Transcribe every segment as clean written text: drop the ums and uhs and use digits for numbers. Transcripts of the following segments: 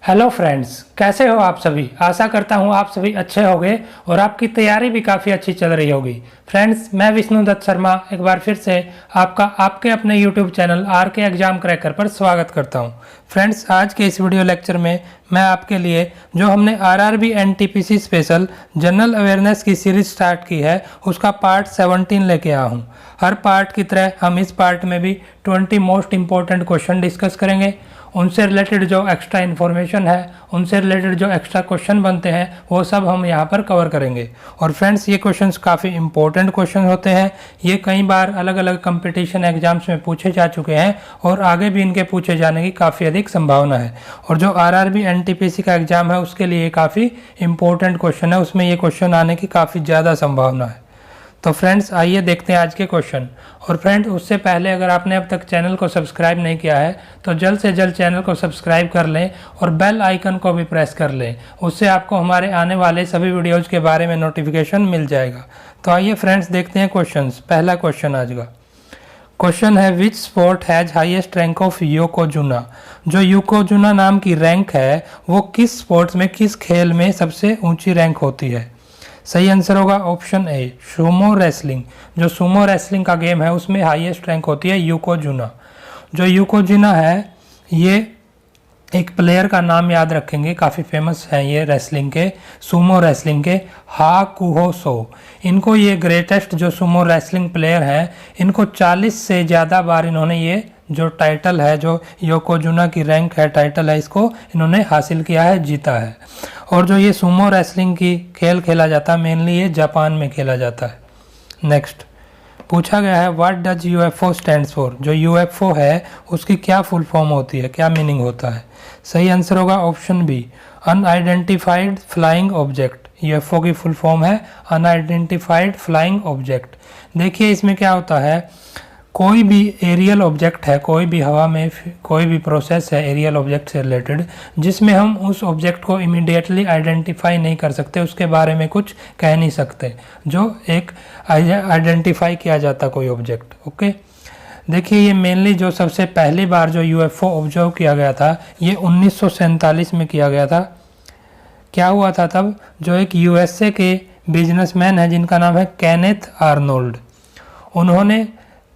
Hello friends, कैसे हो आप सभी। आशा करता हूँ आप सभी अच्छे होंगे और आपकी तैयारी भी काफ़ी अच्छी चल रही होगी। फ्रेंड्स, मैं विष्णु दत्त शर्मा एक बार फिर से आपके अपने यूट्यूब चैनल आर के एग्जाम क्रैकर पर स्वागत करता हूँ। फ्रेंड्स, आज के इस वीडियो लेक्चर में मैं आपके लिए जो हमने RRB NTPC special general awareness की सीरीज स्टार्ट की है उसका पार्ट 17 लेके आया हूँ। हर पार्ट की तरह हम इस पार्ट में भी 20 मोस्ट इंपॉर्टेंट क्वेश्चन डिस्कस करेंगे। उनसे रिलेटेड जो एक्स्ट्रा इन्फॉर्मेशन है, उनसे रिलेटेड जो एक्स्ट्रा क्वेश्चन बनते हैं वो सब हम यहाँ पर कवर करेंगे। और फ्रेंड्स, ये क्वेश्चंस काफ़ी इंपॉर्टेंट क्वेश्चन होते हैं। ये कई बार अलग अलग कंपटीशन एग्जाम्स में पूछे जा चुके हैं और आगे भी इनके पूछे जाने की काफ़ी अधिक संभावना है। और जो आरआरबी एनटीपीसी का एग्ज़ाम है उसके लिए काफ़ी इंपॉर्टेंट क्वेश्चन है, उसमें ये क्वेश्चन आने की काफ़ी ज़्यादा संभावना है। तो फ्रेंड्स, आइए देखते हैं आज के क्वेश्चन। और फ्रेंड, उससे पहले अगर आपने अब तक चैनल को सब्सक्राइब नहीं किया है तो जल्द से जल्द चैनल को सब्सक्राइब कर लें और बेल आइकन को भी प्रेस कर लें। उससे आपको हमारे आने वाले सभी वीडियोज़ के बारे में नोटिफिकेशन मिल जाएगा। तो आइए फ्रेंड्स, देखते हैं क्वेश्चंस। पहला क्वेश्चन आज का क्वेश्चन है, which sport has highest rank of Yokozuna. जो योकोजुना नाम की रैंक है वो किस स्पोर्ट्स में, किस खेल में सबसे ऊंची रैंक होती है। सही आंसर होगा ऑप्शन ए, सुमो रेसलिंग। जो सुमो रेसलिंग का गेम है उसमें हाईएस्ट रैंक होती है योकोजुना। जो योकोजुना है ये एक प्लेयर का नाम याद रखेंगे, काफ़ी फेमस है ये रेसलिंग के, सुमो रेसलिंग के, हाकुहो सो। इनको ये ग्रेटेस्ट जो सुमो रेसलिंग प्लेयर है, इनको 40 से ज़्यादा बार इन्होंने ये जो टाइटल है, जो योकोजुना की रैंक है, टाइटल है, इसको इन्होंने हासिल किया है, जीता है। और जो ये सुमो रेसलिंग की खेल खेला जाता है मेनली ये जापान में खेला जाता है। नेक्स्ट पूछा गया है, what does UFO stands for. जो यूएफओ है उसकी क्या फुल फॉर्म होती है, क्या मीनिंग होता है। सही आंसर होगा option B, unidentified flying object. UFO की फुल फॉर्म है अनआइडेंटिफाइड फ्लाइंग ऑब्जेक्ट। देखिए इसमें क्या होता है, कोई भी एरियल ऑब्जेक्ट है, कोई भी हवा में कोई भी प्रोसेस है एरियल ऑब्जेक्ट से रिलेटेड जिसमें हम उस ऑब्जेक्ट को इमीडिएटली आइडेंटिफाई नहीं कर सकते, उसके बारे में कुछ कह नहीं सकते, जो एक आइडेंटिफाई किया जाता कोई ऑब्जेक्ट। ओके, देखिए ये मेनली जो सबसे पहली बार जो यूएफओ ऑब्जर्व किया गया था ये 1947 में किया गया था। क्या हुआ था तब, जो एक यूएसए के बिजनेसमैन है जिनका नाम है केनेथ आर्नोल्ड, उन्होंने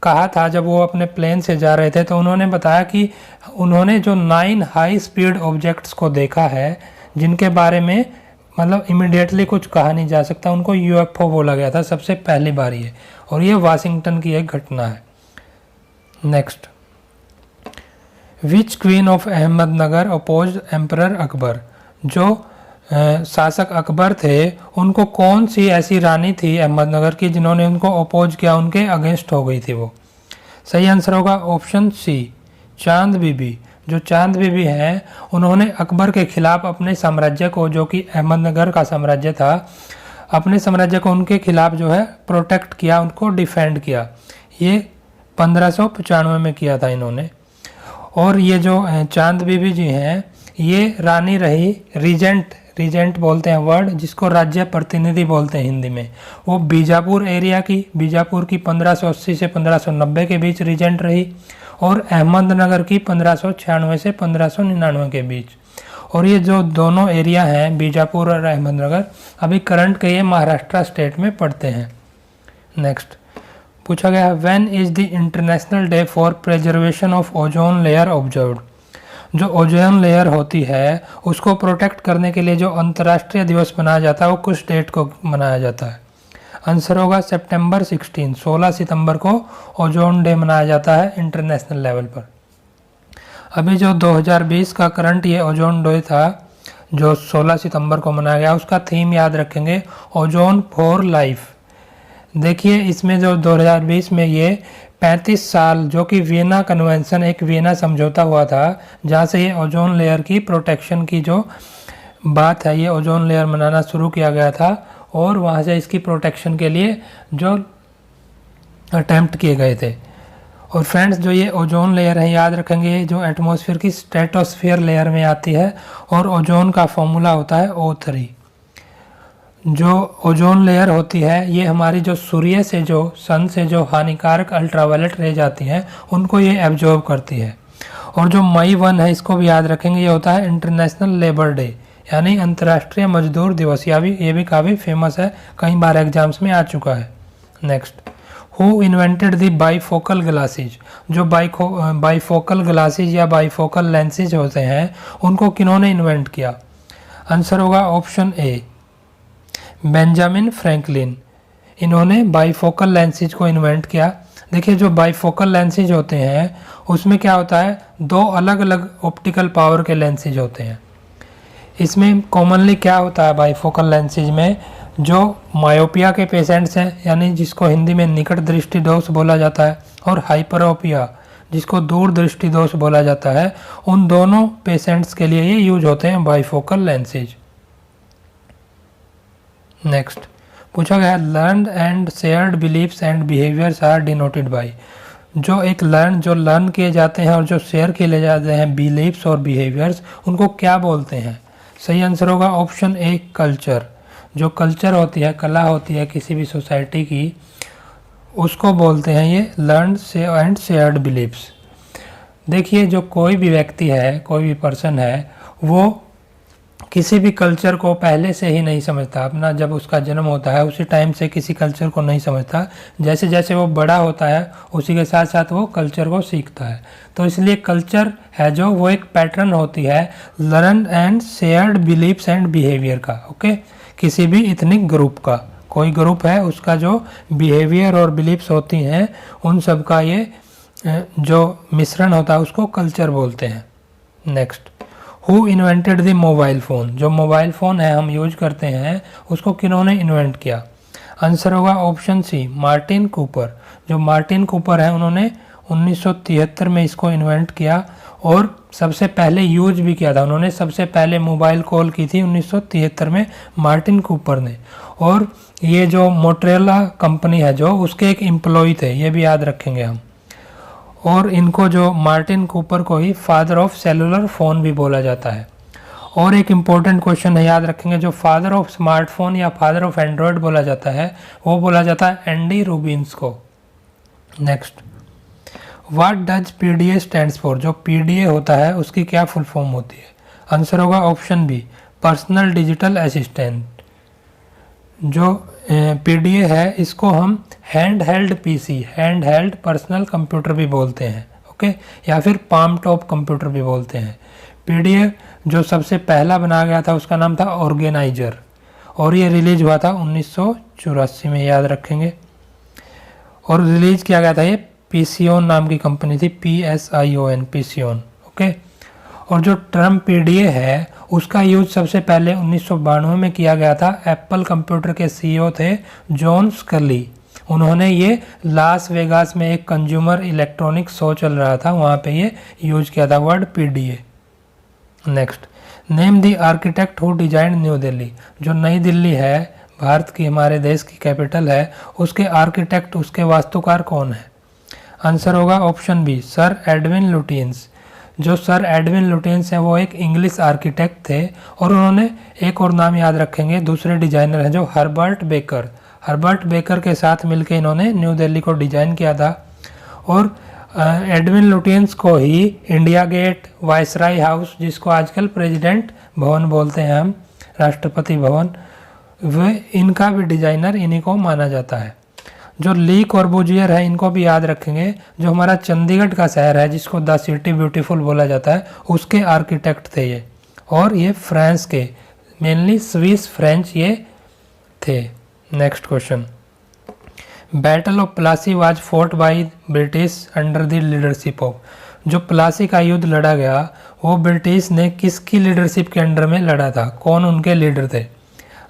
कहा था जब वो अपने प्लेन से जा रहे थे तो उन्होंने बताया कि उन्होंने जो 9 हाई स्पीड ऑब्जेक्ट्स को देखा है जिनके बारे में मतलब इमिडिएटली कुछ कहा नहीं जा सकता, उनको यूएफओ बोला गया था सबसे पहली बार ये। और ये वाशिंगटन की एक घटना है। Next, which queen of Ahmednagar opposed emperor Akbar. जो शासक अकबर थे उनको कौन सी ऐसी रानी थी अहमदनगर की जिन्होंने उनको अपोज किया, उनके अगेंस्ट हो गई थी वो। सही आंसर होगा ऑप्शन सी, चांद बीबी। जो चांद बीबी हैं उन्होंने अकबर के खिलाफ अपने साम्राज्य को, जो कि अहमदनगर का साम्राज्य था, अपने साम्राज्य को उनके खिलाफ जो है प्रोटेक्ट किया, उनको डिफेंड किया। ये 1595 में किया था इन्होंने। और ये जो चांद बीबी जी हैं ये रानी रही, रीजेंट बोलते हैं वर्ड जिसको राज्य प्रतिनिधि बोलते हैं हिंदी में। वो बीजापुर एरिया की, बीजापुर की 1580 से 1590 के बीच रीजेंट रही और अहमदनगर की 1596 से 1599 के बीच। और ये जो दोनों एरिया हैं बीजापुर और अहमदनगर अभी करंट के ये महाराष्ट्र स्टेट में पड़ते हैं। नेक्स्ट पूछा गया है, when is the international day for preservation of ozone layer observed. जो ओजोन लेयर होती है उसको प्रोटेक्ट करने के लिए जो अंतर्राष्ट्रीय दिवस मनाया जाता है वो कुछ डेट को मनाया जाता है। आंसर होगा सितंबर 16 सितंबर को ओजोन डे मनाया जाता है इंटरनेशनल लेवल पर। अभी जो 2020 का करंट ये ओजोन डे था जो 16 सितंबर को मनाया गया, उसका थीम याद रखेंगे, ओजोन फॉर लाइफ। देखिए इसमें जो 2020 में ये 35 साल जो कि वियना कन्वेंशन, एक वियना समझौता हुआ था जहाँ से ये ओजोन लेयर की प्रोटेक्शन की जो बात है, ये ओजोन लेयर बनाना शुरू किया गया था और वहाँ से इसकी प्रोटेक्शन के लिए जो अटेम्प्ट किए गए थे। और फ्रेंड्स, जो ये ओजोन लेयर है याद रखेंगे जो एटमॉस्फेयर की स्ट्रेटोस्फेयर लेयर में आती है और ओजोन का फॉर्मूला होता है O3। जो ओजोन लेयर होती है ये हमारी जो सूर्य से, जो सन से जो हानिकारक अल्ट्रावायलेट रेज आती हैं उनको ये एब्जॉर्ब करती है। और जो मई 1 है इसको भी याद रखेंगे, ये होता है इंटरनेशनल लेबर डे यानी अंतर्राष्ट्रीय मजदूर दिवस। ये भी काफ़ी फेमस है, कई बार एग्जाम्स में आ चुका है। Next, who invented the bifocal glasses? जो बाईफोकल ग्लासेज या बाईफोकल लेंसेज होते हैं उनको किन्होंने इन्वेंट किया? आंसर होगा ऑप्शन ए, बेंजामिन फ्रैंकलिन। इन्होंने बाईफोकल लेंसेज को इन्वेंट किया। देखिए जो बाईफोकल लेंसेज होते हैं उसमें क्या होता है, दो अलग अलग ऑप्टिकल पावर के लेंसेज होते हैं। इसमें कॉमनली क्या होता है बाईफोकल लेंसेज में, जो मायोपिया के पेशेंट्स हैं यानी जिसको हिंदी में निकट दृष्टि दोष बोला जाता है, और हाइपरोपिया जिसको दूर दृष्टि दोष बोला जाता है, उन दोनों पेशेंट्स के लिए ये यूज होते हैं बाईफोकल लेंसेज। नेक्स्ट पूछा गया है learn and shared beliefs and behaviours are denoted by. जो लर्न किए जाते हैं और जो शेयर किए जाते हैं बिलीफ्स और बिहेवियर्स, उनको क्या बोलते हैं? सही आंसर होगा ऑप्शन ए, कल्चर। जो कल्चर होती है, कला होती है किसी भी सोसाइटी की, उसको बोलते हैं ये लर्न एंड शेयर्ड बिलीफ्स। देखिए जो कोई भी व्यक्ति है, कोई भी पर्सन है, वो किसी भी कल्चर को पहले से ही नहीं समझता। अपना जब उसका जन्म होता है उसी टाइम से किसी कल्चर को नहीं समझता। जैसे जैसे वो बड़ा होता है उसी के साथ साथ वो कल्चर को सीखता है। तो इसलिए कल्चर है जो, वो एक पैटर्न होती है learn and shared beliefs and behaviour का। ओके, किसी भी इथनिक ग्रुप का, कोई ग्रुप है उसका जो बिहेवियर और बिलीफ्स होती हैं उन सब का ये जो मिश्रण होता है उसको कल्चर बोलते हैं। Next, who invented the mobile phone? जो मोबाइल फ़ोन है हम यूज करते हैं उसको किन्होंने इन्वेंट किया? आंसर होगा ऑप्शन सी, मार्टिन कूपर। जो मार्टिन कूपर है उन्होंने 1973 में इसको इन्वेंट किया और सबसे पहले यूज भी किया था। उन्होंने सबसे पहले मोबाइल कॉल की थी 1973 में मार्टिन कूपर ने। और ये जो मोटरोला कंपनी है जो, उसके एक एम्प्लॉय थे, ये भी याद रखेंगे हम। और इनको जो मार्टिन कूपर को ही फादर ऑफ सेलुलर फ़ोन भी बोला जाता है। और एक इम्पोर्टेंट क्वेश्चन है, याद रखेंगे, जो फादर ऑफ स्मार्टफोन या फादर ऑफ एंड्रॉयड बोला जाता है वो बोला जाता है एंडी रूबिन्स को। Next, what does PDA stands for? जो पीडीए होता है उसकी क्या फुल फॉर्म होती है? आंसर होगा option B, personal digital assistant. जो पीडीए है इसको हम hand held PC, hand held personal computer भी बोलते हैं। ओके, या फिर पाम टॉप कंप्यूटर भी बोलते हैं। पीडीए जो सबसे पहला बनाया गया था उसका नाम था ऑर्गेनाइजर, और ये रिलीज हुआ था 1984 में, याद रखेंगे। और रिलीज किया गया था ये पीसीओन नाम की कंपनी थी, PSION, पीसीओन। ओके, और जो टर्म पीडीए है उसका यूज सबसे पहले 1992 में किया गया था। एप्पल कंप्यूटर के सीईओ थे जॉन स्कली। उन्होंने ये लास वेगास में एक कंज्यूमर इलेक्ट्रॉनिक शो चल रहा था, वहाँ पे ये यूज किया था word PDA. Next, name the architect who design new Delhi. जो नई दिल्ली है, भारत की, हमारे देश की कैपिटल है, उसके आर्किटेक्ट, उसके वास्तुकार कौन है? आंसर होगा option B, sir Edwin Lutyens. जो सर एडविन लुटियंस हैं वो एक इंग्लिश आर्किटेक्ट थे, और उन्होंने एक और नाम याद रखेंगे, दूसरे डिजाइनर हैं जो हर्बर्ट बेकर। हर्बर्ट बेकर के साथ मिलकर इन्होंने न्यू दिल्ली को डिजाइन किया था। और एडविन लुटियंस को ही इंडिया गेट, वायसराय हाउस, जिसको आजकल प्रेसिडेंट भवन बोलते हैं हम, राष्ट्रपति भवन, वे इनका भी डिजाइनर इन्हीं को माना जाता है। जो ली कॉर्बुजियर है इनको भी याद रखेंगे, जो हमारा चंडीगढ़ का शहर है जिसको द सिटी ब्यूटीफुल बोला जाता है, उसके आर्किटेक्ट थे ये। और ये फ्रांस के, मेनली स्विस फ्रेंच ये थे। Next question, battle of Plassey was fort by British under the leadership of. जो प्लासी का युद्ध लड़ा गया वो ब्रिटिश ने किसकी लीडरशिप के अंडर में लड़ा था? कौन उनके लीडर थे?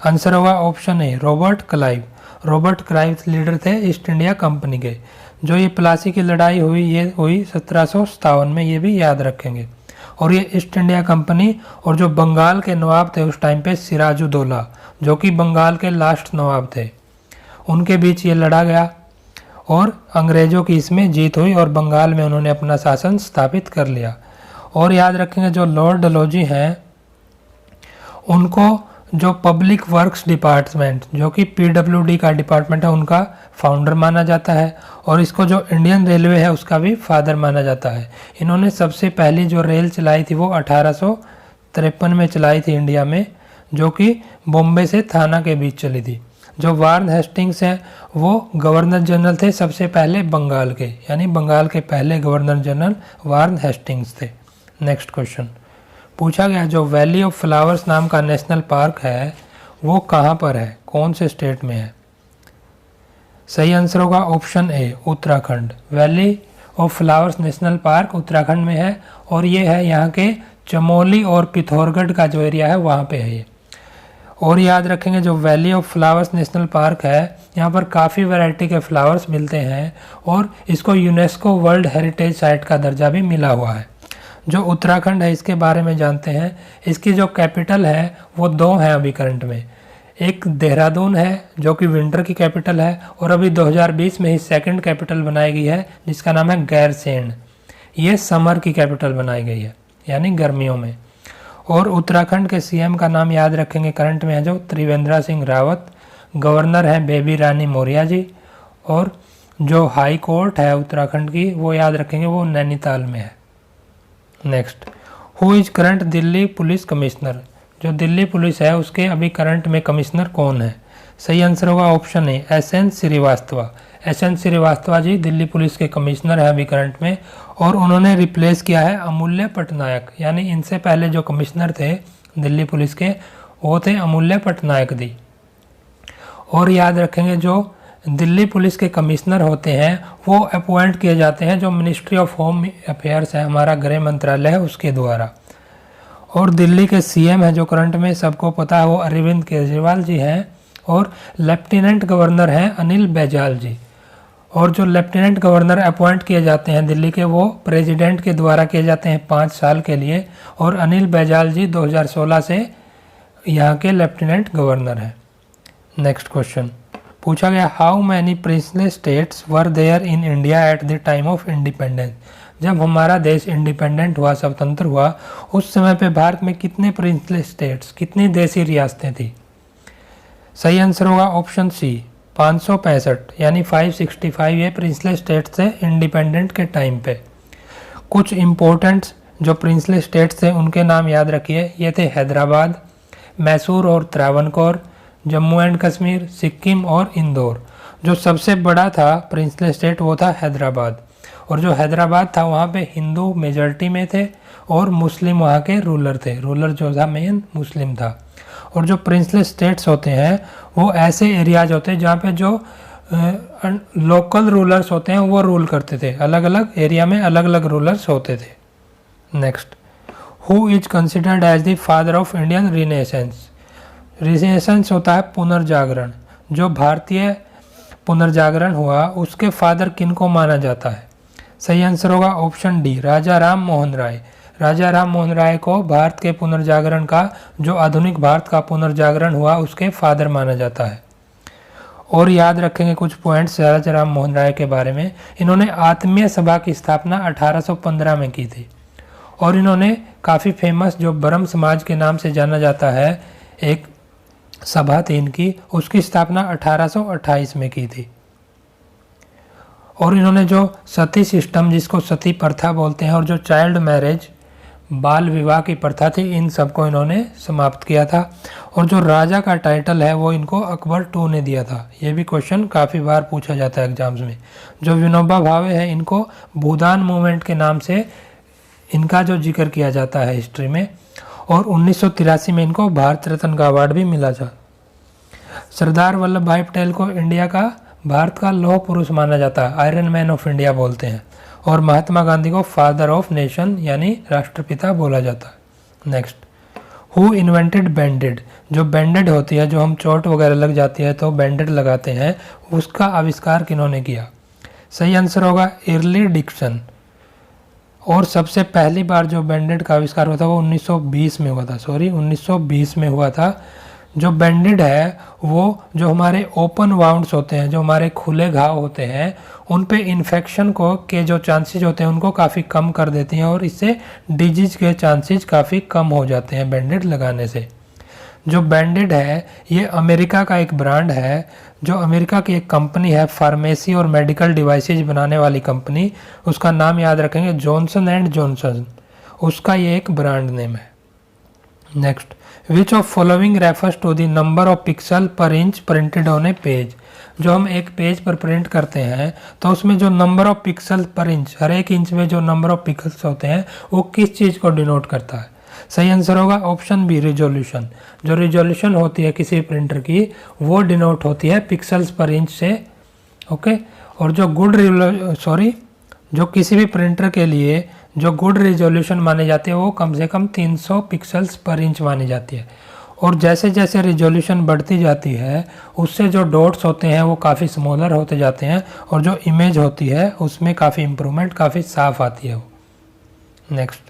आंसर होगा ऑप्शन ए, Robert Clive. Robert Clive leader थे ईस्ट इंडिया कंपनी के। जो ये प्लासी की लड़ाई हुई ये हुई 1757 में, ये भी याद रखेंगे। और ये ईस्ट इंडिया कंपनी और जो बंगाल के नवाब थे उस टाइम पे, सिराजुद्दौला, जो कि बंगाल के लास्ट नवाब थे, उनके बीच ये लड़ा गया और अंग्रेज़ों की इसमें जीत हुई और बंगाल में उन्होंने अपना शासन स्थापित कर लिया। और याद रखेंगे जो लॉर्ड डलहौजी हैं उनको जो पब्लिक वर्क्स डिपार्टमेंट जो कि पीडब्ल्यूडी का डिपार्टमेंट है उनका फाउंडर माना जाता है, और इसको जो इंडियन रेलवे है उसका भी फादर माना जाता है। इन्होंने सबसे पहली जो रेल चलाई थी वो 1853 में चलाई थी इंडिया में, जो कि बॉम्बे से थाना के बीच चली थी। जो वार्न हेस्टिंग्स हैं वो गवर्नर जनरल थे सबसे पहले बंगाल के, यानी बंगाल के पहले गवर्नर जनरल वार्न हेस्टिंग्स थे। नेक्स्ट क्वेश्चन पूछा गया, जो वैली ऑफ फ्लावर्स नाम का नेशनल पार्क है वो कहाँ पर है, कौन से स्टेट में है? सही आंसर होगा option A Uttarakhand. Valley of flowers national park Uttarakhand में है, और ये है यहाँ के चमोली और पिथौरागढ़ का जो एरिया है वहाँ पे है ये। और याद रखेंगे जो valley of flowers national park है यहाँ पर काफ़ी वैरायटी के फ्लावर्स मिलते हैं, और इसको यूनेस्को वर्ल्ड हेरिटेज साइट का दर्जा भी मिला हुआ है। जो उत्तराखंड है इसके बारे में जानते हैं। इसकी जो कैपिटल है वो दो हैं अभी करंट में, एक देहरादून है जो कि विंटर की कैपिटल है, और अभी 2020 में ही सेकंड कैपिटल बनाई गई है जिसका नाम है गैरसेन। ये समर की कैपिटल बनाई गई है यानी गर्मियों में। और उत्तराखंड के सीएम का नाम याद रखेंगे करंट में है जो त्रिवेंद्र सिंह रावत। गवर्नर हैं बेबी रानी मौर्य जी, और जो हाई कोर्ट है उत्तराखंड की वो याद रखेंगे वो नैनीताल में है। Next, who is current Delhi police commissioner? जो दिल्ली पुलिस है उसके अभी करंट में कमिश्नर कौन है? सही आंसर होगा option A SN Srivastava. SN Srivastava ji Delhi police के कमिश्नर है अभी करंट में, और उन्होंने रिप्लेस किया है अमूल्य पटनायक, यानी इनसे पहले जो कमिश्नर थे दिल्ली पुलिस के वो थे अमूल्य पटनायक जी। और याद रखेंगे जो दिल्ली पुलिस के कमिश्नर होते हैं वो अपॉइंट किए जाते हैं जो मिनिस्ट्री ऑफ होम अफेयर्स है, हमारा गृह मंत्रालय है उसके द्वारा। और दिल्ली के सीएम है जो करंट में सबको पता है वो अरविंद केजरीवाल जी हैं, और लेफ्टिनेंट गवर्नर हैं अनिल बैजल जी। और जो लेफ्टिनेंट गवर्नर अपॉइंट किए जाते हैं दिल्ली के वो प्रेसिडेंट के द्वारा किए जाते हैं 5 साल के लिए, और अनिल बैजल जी 2016 से यहाँ के लेफ्टिनेंट गवर्नर हैं। नेक्स्ट क्वेश्चन पूछा गया, how many princely states were there in India at the time of independence? जब हमारा देश इंडिपेंडेंट हुआ, स्वतंत्र हुआ, उस समय पे भारत में कितने प्रिंसली स्टेट्स, कितनी देशी रियासतें थी? सही आंसर होगा ऑप्शन सी 565, यानी 565 ये प्रिंसली स्टेट्स थे इंडिपेंडेंट के टाइम पे। कुछ इम्पोर्टेंट जो प्रिंसली स्टेट्स थे उनके नाम याद रखिए, ये थे हैदराबाद, मैसूर और त्रावणकोर, जम्मू एंड कश्मीर, सिक्किम और इंदौर। जो सबसे बड़ा था प्रिंसली स्टेट वो था हैदराबाद, और जो हैदराबाद था वहाँ पे हिंदू मेजॉरिटी में थे और मुस्लिम वहाँ के रूलर थे, रूलर जो था मेन मुस्लिम था। और जो प्रिंसली स्टेट्स होते हैं वो ऐसे एरियाज होते हैं जहाँ पे जो लोकल रूलर्स होते हैं वो रूल करते थे, अलग अलग एरिया में अलग अलग रूलर्स होते थे। Next, who is considered as the father of Indian renaissance? Renaissance होता है पुनर्जागरण। जो भारतीय पुनर्जागरण हुआ उसके फादर किनको माना जाता है? सही आंसर होगा ऑप्शन डी राजा राम मोहन राय। राजा राम मोहन राय को भारत के पुनर्जागरण का, जो आधुनिक भारत का पुनर्जागरण हुआ उसके फादर माना जाता है। और याद रखेंगे कुछ पॉइंट्स राजा राम मोहन राय के बारे में। इन्होंने आत्मीय सभा की स्थापना 1815 में की थी, और इन्होंने काफ़ी फेमस जो ब्रह्म समाज के नाम से जाना जाता है एक सभा थी इनकी, उसकी स्थापना 1828 में की थी। और इन्होंने जो सती सिस्टम जिसको सती प्रथा बोलते हैं और जो चाइल्ड मैरिज बाल विवाह की प्रथा थी इन सबको इन्होंने समाप्त किया था। और जो राजा का टाइटल है वो इनको अकबर II ने दिया था। ये भी क्वेश्चन काफ़ी बार पूछा जाता है एग्जाम्स में। जो विनोबा भावे है इनको भूदान मूवमेंट के नाम से इनका जो जिक्र किया जाता है हिस्ट्री में, और 1983 में इनको भारत रत्न का अवार्ड भी मिला था। सरदार वल्लभ भाई पटेल को इंडिया का, भारत का लौह पुरुष माना जाता है, आयरन मैन ऑफ इंडिया बोलते हैं। और महात्मा गांधी को फादर ऑफ नेशन यानी राष्ट्रपिता बोला जाता है। Next, who invented band aid? जो बैंडेड होती है, जो हम चोट वगैरह लग जाती है तो बैंडेड लगाते हैं, उसका आविष्कार किन्होंने किया? सही आंसर होगा इरली डिक्सन। और सबसे पहली बार जो बैंडेड का आविष्कार हुआ था वो 1920 में हुआ था, 1920 में हुआ था। जो बैंडेड है वो जो हमारे ओपन वाउंड्स होते हैं, जो हमारे खुले घाव होते हैं, उन पे इन्फेक्शन को के जो चांसेस होते हैं उनको काफ़ी कम कर देती हैं, और इससे डिजीज के चांसेस काफ़ी कम हो जाते हैं बैंडेड लगाने से। जो बैंडेड है ये अमेरिका का एक ब्रांड है, जो अमेरिका की एक कंपनी है फार्मेसी और मेडिकल डिवाइसेज बनाने वाली कंपनी, उसका नाम याद रखेंगे जॉनसन एंड जॉनसन, उसका ये एक ब्रांड नेम है। Next, which of following refers to the number of pixel per inch printed on a page. जो हम एक पेज पर प्रिंट करते हैं तो उसमें जो number of pixel per inch, हर एक इंच में जो नंबर ऑफ पिक्सल्स होते हैं वो किस चीज़ को डिनोट करता है। सही आंसर होगा ऑप्शन बी, रिजोल्यूशन। जो रिजोल्यूशन होती है किसी प्रिंटर की वो डिनोट होती है पिक्सल्स पर इंच से। ओके, और जो किसी भी प्रिंटर के लिए जो गुड रिजोल्यूशन मानी जाती है वो कम से कम 300 पिक्सल्स पर इंच मानी जाती है। और जैसे जैसे रिजोल्यूशन बढ़ती जाती है उससे जो डॉट्स होते हैं वो काफ़ी स्मॉलर होते जाते हैं और जो इमेज होती है उसमें काफ़ी इम्प्रूवमेंट, काफ़ी साफ आती है वो। Next,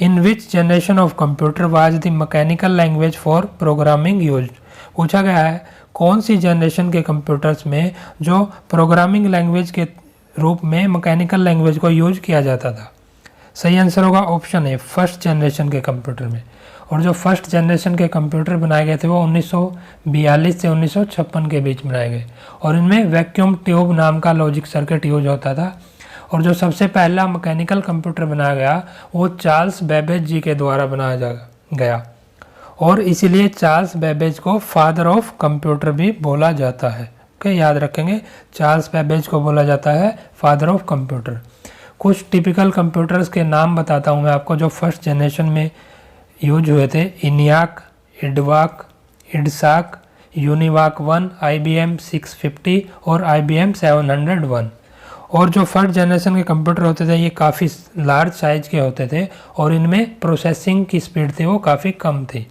in which generation of computer was the mechanical language for programming use. पूछा गया है कौन सी जनरेशन के कंप्यूटर्स में जो प्रोग्रामिंग लैंग्वेज के रूप में मैकेनिकल लैंग्वेज को यूज किया जाता था। सही आंसर होगा ऑप्शन ए, फर्स्ट जनरेशन के कंप्यूटर में। और जो फर्स्ट जनरेशन के कंप्यूटर बनाए गए थे वो 1942 से 1956 के बीच बनाए गए और इनमें वैक्यूम ट्यूब नाम का लॉजिक सर्किट यूज होता था। और जो सबसे पहला मैकेनिकल कंप्यूटर बनाया गया वो चार्ल्स बेबेज जी के द्वारा बनाया गया और इसीलिए चार्ल्स बेबेज को फादर ऑफ कंप्यूटर भी बोला जाता है। ओके, याद रखेंगे चार्ल्स बेबेज को बोला जाता है फादर ऑफ कंप्यूटर। कुछ टिपिकल कंप्यूटर्स के नाम बताता हूँ मैं आपको जो फर्स्ट जनरेशन में यूज हुए थे। इनियाक, इडवाक, इडसाक, यूनिवाक 1, IBM 650 और IBM 701। और जो फर्स्ट जनरेशन के कंप्यूटर होते थे ये काफ़ी लार्ज साइज के होते थे और इनमें प्रोसेसिंग की स्पीड थी वो काफ़ी कम थी।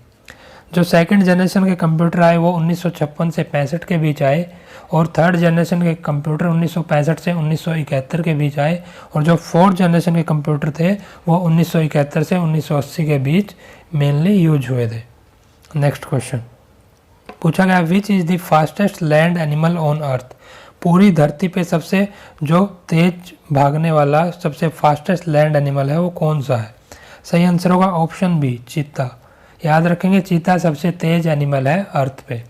जो सेकंड जनरेशन के कंप्यूटर आए वो 1956 से 65 के बीच आए और थर्ड जनरेशन के कंप्यूटर 1965 से 1971 के बीच आए और जो फोर्थ जनरेशन के कंप्यूटर थे वो 1971 से 1980 के बीच मेनली यूज हुए थे। नेक्स्ट क्वेश्चन पूछा गया which is the fastest land animal on earth. पूरी धरती पे सबसे जो तेज भागने वाला सबसे फास्टेस्ट लैंड एनिमल है वो कौन सा है। सही आंसर होगा ऑप्शन बी, चीता। याद रखेंगे चीता सबसे तेज एनिमल है अर्थ पे।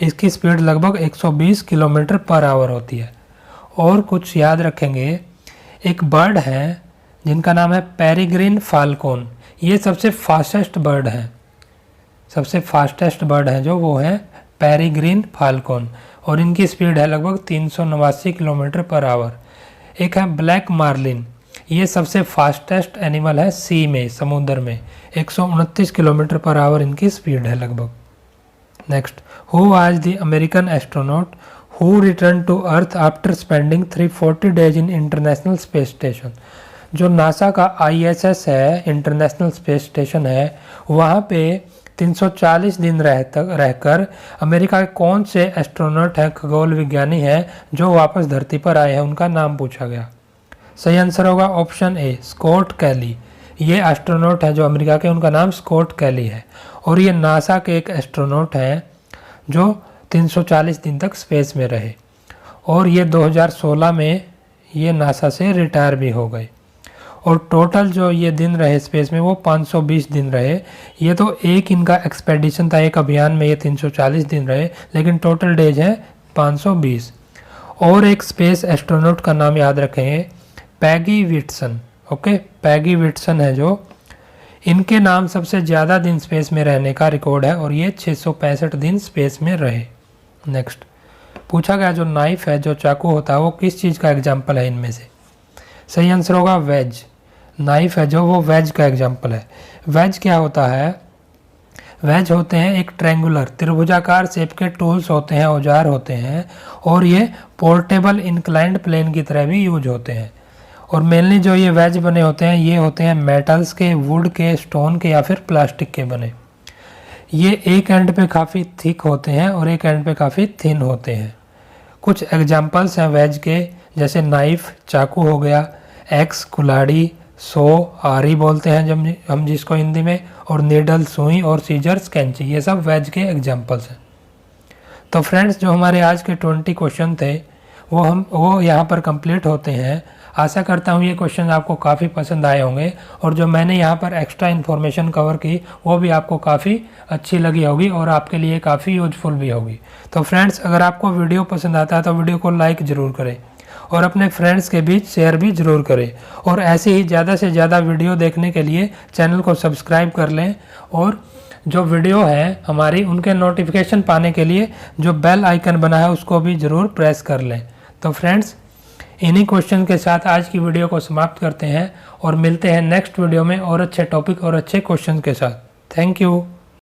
इसकी स्पीड लगभग 120 किलोमीटर पर आवर होती है। और कुछ याद रखेंगे, एक बर्ड है जिनका नाम है पेरिग्रीन फाल्कोन, ये सबसे फास्टेस्ट बर्ड है। सबसे फास्टेस्ट बर्ड है जो वो है पेरिग्रीन फाल्कोन और इनकी स्पीड है लगभग 389 किलोमीटर पर आवर। एक है ब्लैक मार्लिन, ये सबसे फास्टेस्ट एनिमल है सी में, समुद्र में, 129 किलोमीटर पर आवर इनकी स्पीड है लगभग। Next, who was the American astronaut who return to earth after spending 340 days in international space station. जो नासा का ISS है, इंटरनेशनल स्पेस स्टेशन है, वहाँ पे 340 दिन रहकर अमेरिका के कौन से एस्ट्रोनॉट हैं, खगोल विज्ञानी हैं जो वापस धरती पर आए हैं, उनका नाम पूछा गया। सही आंसर होगा ऑप्शन ए, स्कॉट कैली। ये एस्ट्रोनॉट है जो अमेरिका के, उनका नाम स्कॉट कैली है और ये नासा के एक एस्ट्रोनॉट हैं जो 340 दिन तक स्पेस में रहे और ये 2016 में ये नासा से रिटायर भी हो गए। और टोटल जो ये दिन रहे स्पेस में वो 520 दिन रहे। ये तो एक इनका एक्सपेडिशन था, एक अभियान में ये 340 दिन रहे, लेकिन टोटल डेज है 520। और एक स्पेस एस्ट्रोनॉट का नाम याद रखेंगे, Peggy Whitson. Okay, Peggy Whitson है जो, इनके नाम सबसे ज़्यादा दिन स्पेस में रहने का रिकॉर्ड है और ये 665 दिन स्पेस में रहे। नेक्स्ट पूछा गया जो नाइफ है, जो चाकू होता है, वो किस चीज़ का एग्जाम्पल है इनमें से। सही आंसर होगा वेज। नाइफ है जो वो वेज का एग्जाम्पल है। वेज क्या होता है, वेज होते हैं एक ट्रायंगुलर त्रिभुजाकार शेप के टूल्स होते हैं, औजार होते हैं और ये पोर्टेबल इंक्लाइंड प्लेन की तरह भी यूज होते हैं। और मेनली जो ये वेज बने होते हैं ये होते हैं मेटल्स के, वुड के, स्टोन के या फिर प्लास्टिक के बने। ये एक एंड पे काफ़ी थिक होते हैं और एक एंड पे काफ़ी थिन होते हैं। कुछ एग्जांपल्स हैं वेज के, जैसे नाइफ चाकू हो गया, एक्स कुल्हाड़ी, सो आरी बोलते हैं जब हम जिसको हिंदी में, और नीडल सुई और सीजर्स कैंची, ये सब वेज के एग्जांपल्स हैं। तो फ्रेंड्स जो हमारे आज के 20 क्वेश्चन थे वो यहाँ पर कंप्लीट होते हैं। आशा करता हूँ ये क्वेश्चन आपको काफ़ी पसंद आए होंगे और जो मैंने यहाँ पर एक्स्ट्रा इन्फॉर्मेशन कवर की वो भी आपको काफ़ी अच्छी लगी होगी और आपके लिए काफ़ी यूजफुल भी होगी। तो फ्रेंड्स, अगर आपको वीडियो पसंद आता है तो वीडियो को लाइक ज़रूर करें और अपने फ्रेंड्स के बीच शेयर भी ज़रूर करें। और ऐसे ही ज़्यादा से ज़्यादा वीडियो देखने के लिए चैनल को सब्सक्राइब कर लें और जो वीडियो है हमारी उनके नोटिफिकेशन पाने के लिए जो बेल आइकन बना है उसको भी ज़रूर प्रेस कर लें। तो फ्रेंड्स, इन्हीं क्वेश्चन के साथ आज की वीडियो को समाप्त करते हैं और मिलते हैं नेक्स्ट वीडियो में और अच्छे टॉपिक और अच्छे क्वेश्चन के साथ। Thank you.